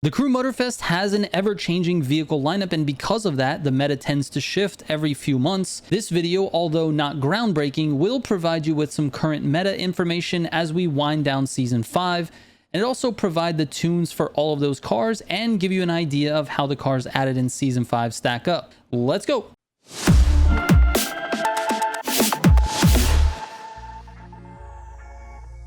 The Crew Motorfest has an ever-changing vehicle lineup, and because of that, the meta tends to shift every few months. This video, although not groundbreaking, will provide you with some current meta information as we wind down Season 5, and it also provide the tunes for all of those cars and give you an idea of how the cars added in Season 5 stack up. Let's go!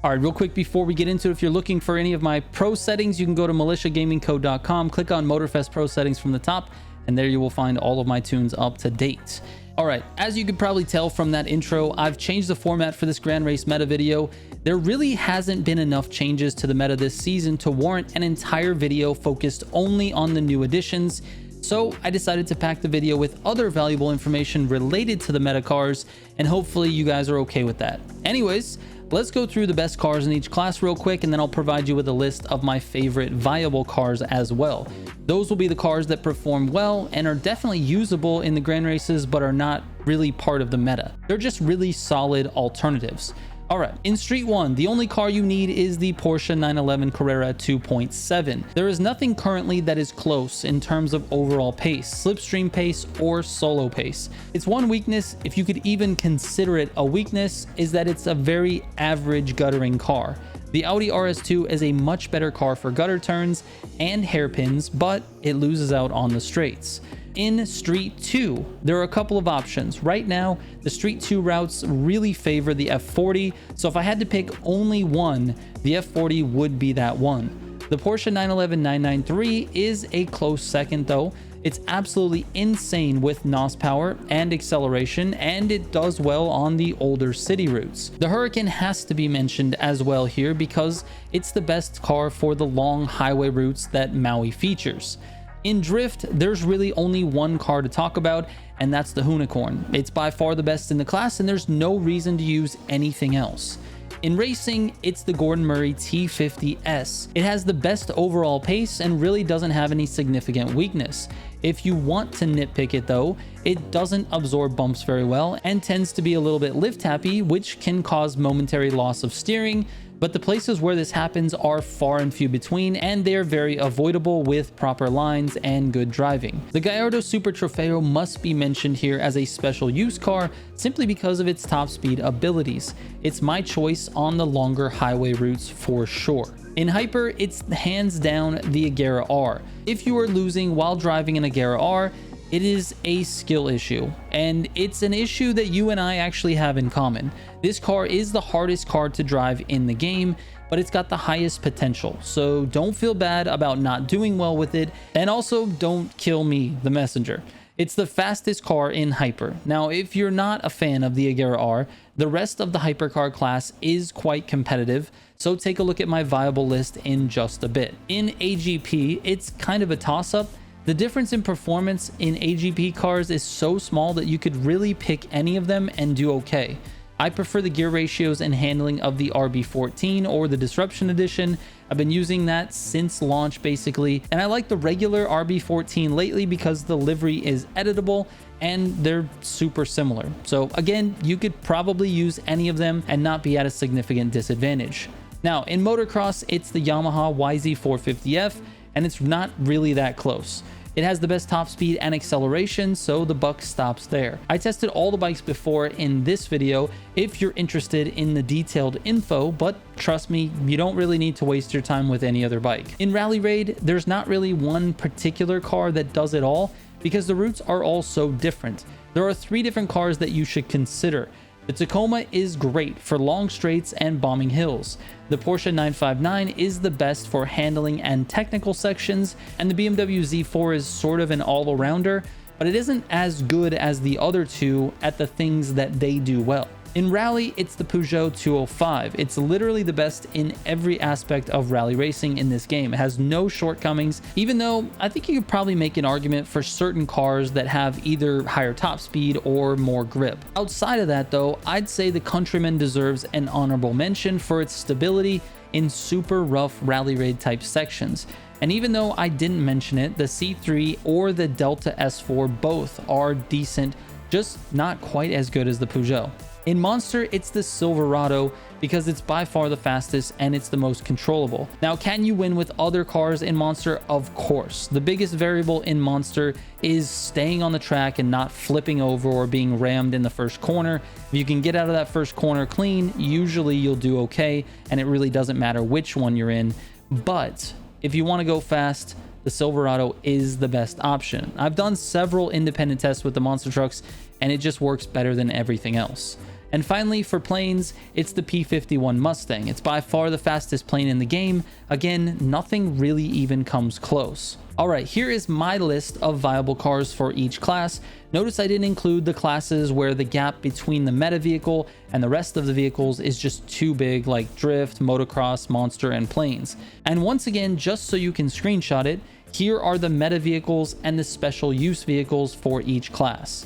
All right, real quick before we get into it, if you're looking for any of my pro settings, you can go to militiagamingco.com, click on Motorfest Pro Settings from the top, and there you will find all of my tunes up to date. All right, as you could probably tell from that intro, I've changed the format for this Grand Race meta video. There really hasn't been enough changes to the meta this season to warrant an entire video focused only on the new additions. So I decided to pack the video with other valuable information related to the meta cars, and hopefully you guys are okay with that. Anyways, let's go through the best cars in each class real quick, and then I'll provide you with a list of my favorite viable cars as well. Those will be the cars that perform well and are definitely usable in the Grand Races, but are not really part of the meta. They're just really solid alternatives. All right, in Street 1, the only car you need is the Porsche 911 Carrera 2.7. There is nothing currently that is close in terms of overall pace, slipstream pace, or solo pace. Its one weakness, if you could even consider it a weakness, is that it's a very average guttering car. The Audi RS2 is a much better car for gutter turns and hairpins, but it loses out on the straights. In Street 2, there are a couple of options. Right now, the Street 2 routes really favor the F40, so if I had to pick only one, the F40 would be that one. The Porsche 911 993 is a close second though. It's absolutely insane with NOS power and acceleration, and it does well on the older city routes. The Hurricane has to be mentioned as well here because it's the best car for the long highway routes that Maui features. In Drift, there's really only one car to talk about, and that's the Unicorn. It's by far the best in the class, and there's no reason to use anything else. In Racing, it's the Gordon Murray T50S. It has the best overall pace and really doesn't have any significant weakness. If you want to nitpick it though, it doesn't absorb bumps very well and tends to be a little bit lift happy, which can cause momentary loss of steering, but the places where this happens are far and few between, and they're very avoidable with proper lines and good driving. The Gallardo Super Trofeo must be mentioned here as a special use car simply because of its top speed abilities. It's my choice on the longer highway routes for sure. In Hyper, it's hands down the Agera R. If you are losing while driving an Agera R, it is a skill issue, and it's an issue that you and I actually have in common. This car is the hardest car to drive in the game, but it's got the highest potential, so don't feel bad about not doing well with it, and also don't kill me, the messenger. It's the fastest car in Hyper. Now, if you're not a fan of the Agera R, the rest of the hypercar class is quite competitive, so take a look at my viable list in just a bit. In AGP, it's kind of a toss-up. The difference in performance in AGP cars is so small that you could really pick any of them and do okay. I prefer the gear ratios and handling of the RB14 or the Disruption Edition. I've been using that since launch basically, and I like the regular RB14 lately because the livery is editable and they're super similar. So again, you could probably use any of them and not be at a significant disadvantage. Now in motocross, it's the Yamaha YZ450F, and it's not really that close. It has the best top speed and acceleration, so the buck stops there. I tested all the bikes before in this video if you're interested in the detailed info, but trust me, you don't really need to waste your time with any other bike. In Rally Raid, there's not really one particular car that does it all because the routes are all so different. There are 3 different cars that you should consider. The Tacoma is great for long straights and bombing hills. The Porsche 959 is the best for handling and technical sections, and the BMW Z4 is sort of an all-arounder, but it isn't as good as the other two at the things that they do well. In rally, it's the Peugeot 205. It's literally the best in every aspect of rally racing in this game. It has no shortcomings, even though I think you could probably make an argument for certain cars that have either higher top speed or more grip. Outside of that though, I'd say the Countryman deserves an honorable mention for its stability in super rough rally raid type sections. And even though I didn't mention it, the C3 or the Delta S4 both are decent, just not quite as good as the Peugeot. In Monster, it's the Silverado because it's by far the fastest and it's the most controllable. Now, can you win with other cars in Monster? Of course. The biggest variable in Monster is staying on the track and not flipping over or being rammed in the first corner. If you can get out of that first corner clean, usually you'll do okay, and it really doesn't matter which one you're in. But if you want to go fast, the Silverado is the best option. I've done several independent tests with the monster trucks, and it just works better than everything else. And finally, for planes, it's the P-51 Mustang. It's by far the fastest plane in the game. Again, nothing really even comes close. All right, here is my list of viable cars for each class. Notice I didn't include the classes where the gap between the meta vehicle and the rest of the vehicles is just too big, like drift, motocross, monster, and planes. And once again, just so you can screenshot it, here are the meta vehicles and the special use vehicles for each class.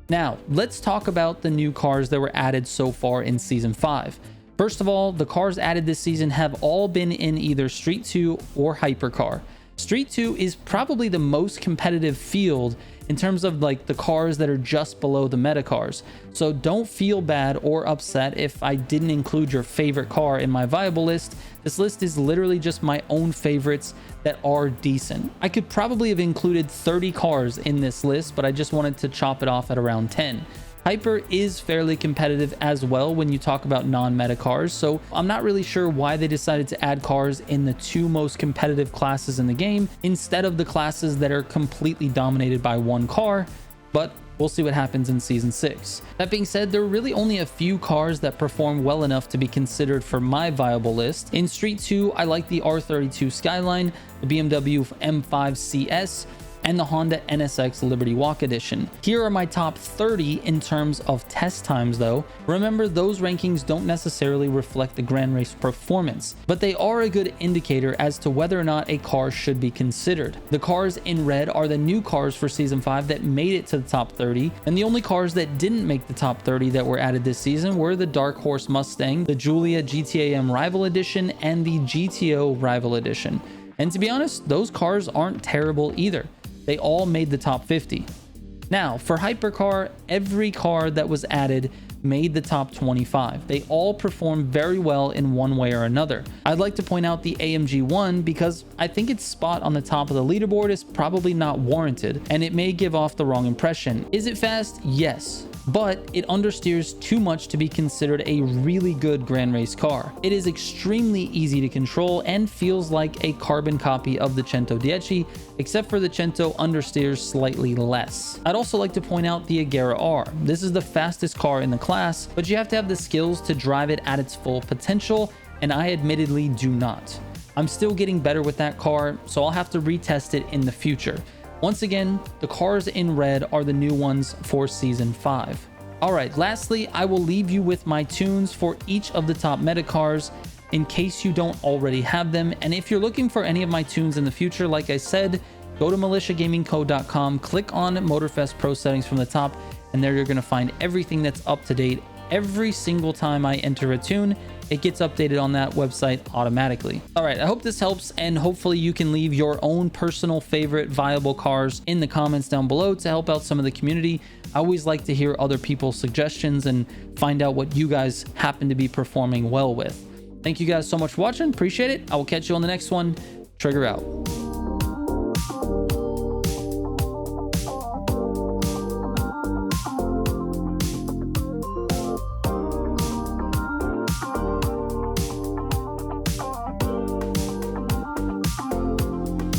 Now, let's talk about the new cars that were added so far in Season 5. First of all, the cars added this season have all been in either Street 2 or Hypercar. Street 2 is probably the most competitive field in terms of like the cars that are just below the meta cars. So don't feel bad or upset if I didn't include your favorite car in my viable list. This list is literally just my own favorites that are decent. I could probably have included 30 cars in this list, but I just wanted to chop it off at around 10. Hyper is fairly competitive as well when you talk about non-meta cars, so I'm not really sure why they decided to add cars in the two most competitive classes in the game instead of the classes that are completely dominated by one car, but we'll see what happens in Season 6. That being said, there are really only a few cars that perform well enough to be considered for my viable list. In Street 2, I like the R32 Skyline, the BMW M5 CS, and the Honda NSX Liberty Walk Edition. Here are my top 30 in terms of test times though. Remember, those rankings don't necessarily reflect the Grand Race performance, but they are a good indicator as to whether or not a car should be considered. The cars in red are the new cars for Season 5 that made it to the top 30, and the only cars that didn't make the top 30 that were added this season were the Dark Horse Mustang, the Giulia GTA-M Rival Edition, and the GTO Rival Edition. And to be honest, those cars aren't terrible either. They all made the top 50. Now, for Hypercar, every car that was added made the top 25. They all performed very well in one way or another. I'd like to point out the AMG 1 because I think its spot on the top of the leaderboard is probably not warranted, and it may give off the wrong impression. Is it fast? Yes, but it understeers too much to be considered a really good Grand Race car. It is extremely easy to control and feels like a carbon copy of the Cento Dieci, except for the Cento understeers slightly less. I'd also like to point out the Agera R. This is the fastest car in the class, but you have to have the skills to drive it at its full potential, and I admittedly do not. I'm still getting better with that car, so I'll have to retest it in the future. Once again, the cars in red are the new ones for Season 5. Alright, lastly, I will leave you with my tunes for each of the top meta cars in case you don't already have them. And if you're looking for any of my tunes in the future, like I said, go to militiagamingco.com, click on Motorfest Pro Settings from the top, and there you're going to find everything that's up to date. Every single time I enter a tune, it gets updated on that website automatically. All right, I hope this helps, and hopefully you can leave your own personal favorite viable cars in the comments down below to help out some of the community. I always like to hear other people's suggestions and find out what you guys happen to be performing well with. Thank you guys so much for watching. Appreciate it. I will catch you on the next one. Trigger out.